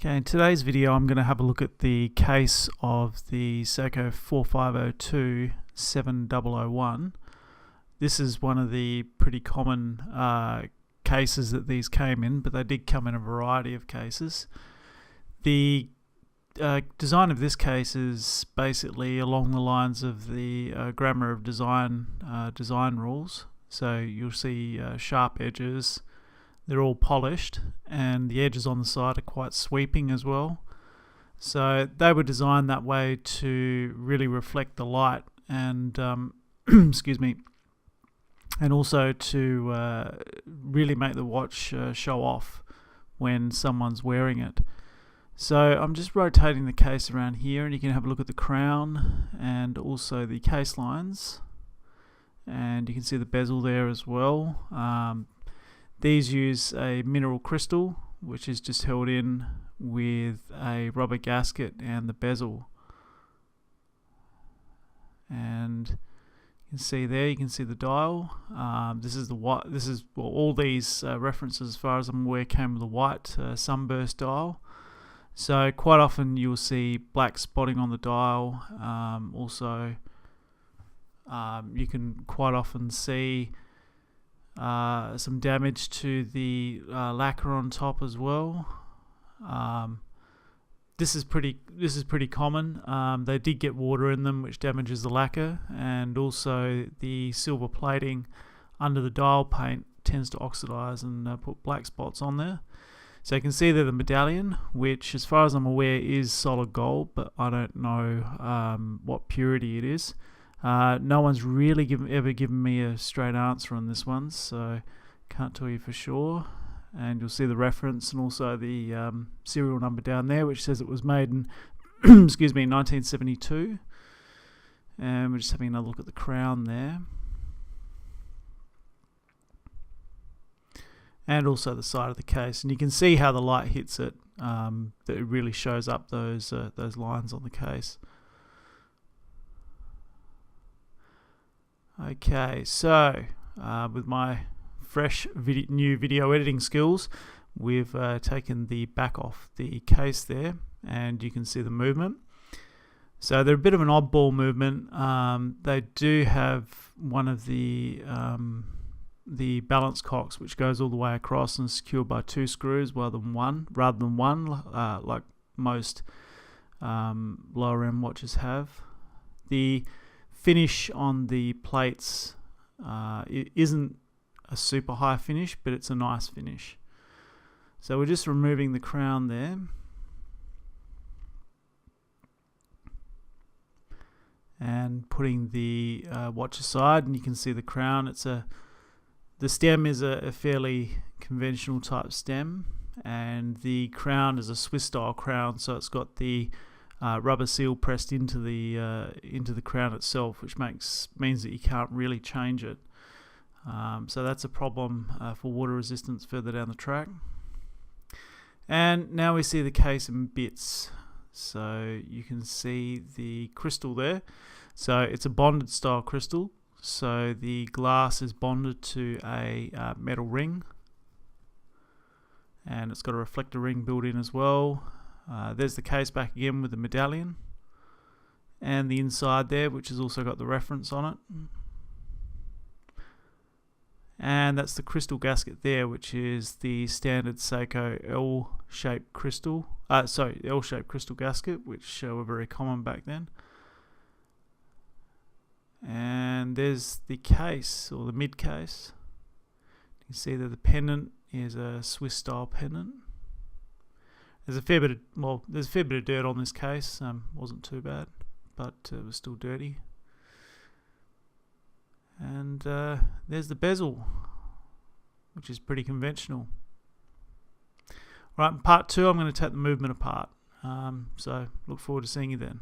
Okay, in today's video I'm going to have a look at the case of the SEIKO 4502-7001. This is one of the pretty common cases that these came in, but they did come in a variety of cases. The design of this case is basically along the lines of the grammar of design rules. So you'll see sharp edges. They're all polished, and the edges on the side are quite sweeping as well. So they were designed that way to really reflect the light and excuse me, and also to really make the watch show off when someone's wearing it. So I'm just rotating the case around here, and you can have a look at the crown and also the case lines, and you can see the bezel there as well. These use a mineral crystal, which is just held in with a rubber gasket and the bezel. And you can see there, you can see the dial. This is all these references, as far as I'm aware, came with a white sunburst dial. So quite often you'll see black spotting on the dial. Also, you can quite often see some damage to the lacquer on top as well. This is pretty common. They did get water in them, which damages the lacquer, and also the silver plating under the dial paint tends to oxidize and put black spots on there. So you can see there the medallion, which as far as I'm aware is solid gold, but I don't know what purity it is. No one's really ever given me a straight answer on this one, so can't tell you for sure. And you'll see the reference and also the serial number down there, which says it was made in excuse me, 1972. And we're just having another look at the crown there, and also the side of the case. And you can see how the light hits it, that it really shows up those lines on the case. Okay, so with my fresh new video editing skills, we've taken the back off the case there, and you can see the movement. So they're a bit of an oddball movement. They do have one of the balance cocks, which goes all the way across and is secured by 2 screws rather than one, like most lower end watches have. The finish on the plates it isn't a super high finish, but it's a nice finish. So we're just removing the crown there, and putting the watch aside, and you can see the crown. The stem is a fairly conventional type stem, and the crown is a Swiss style crown, so it's got the rubber seal pressed into the crown itself, which means that you can't really change it. So that's a problem for water resistance further down the track. And now we see the case in bits. So you can see the crystal there. So it's a bonded style crystal. So the glass is bonded to a metal ring, and it's got a reflector ring built in as well. There's the case back again with the medallion, and the inside there, which has also got the reference on it. And that's the crystal gasket there, which is the standard SEIKO L-shaped crystal. L-shaped crystal gasket, which were very common back then. And there's the case, or the mid case. You can see that the pendant is a Swiss style pendant. There's a fair bit of dirt on this case. Wasn't too bad, but it was still dirty. And there's the bezel, which is pretty conventional. Right, in part 2 I'm going to take the movement apart. So look forward to seeing you then.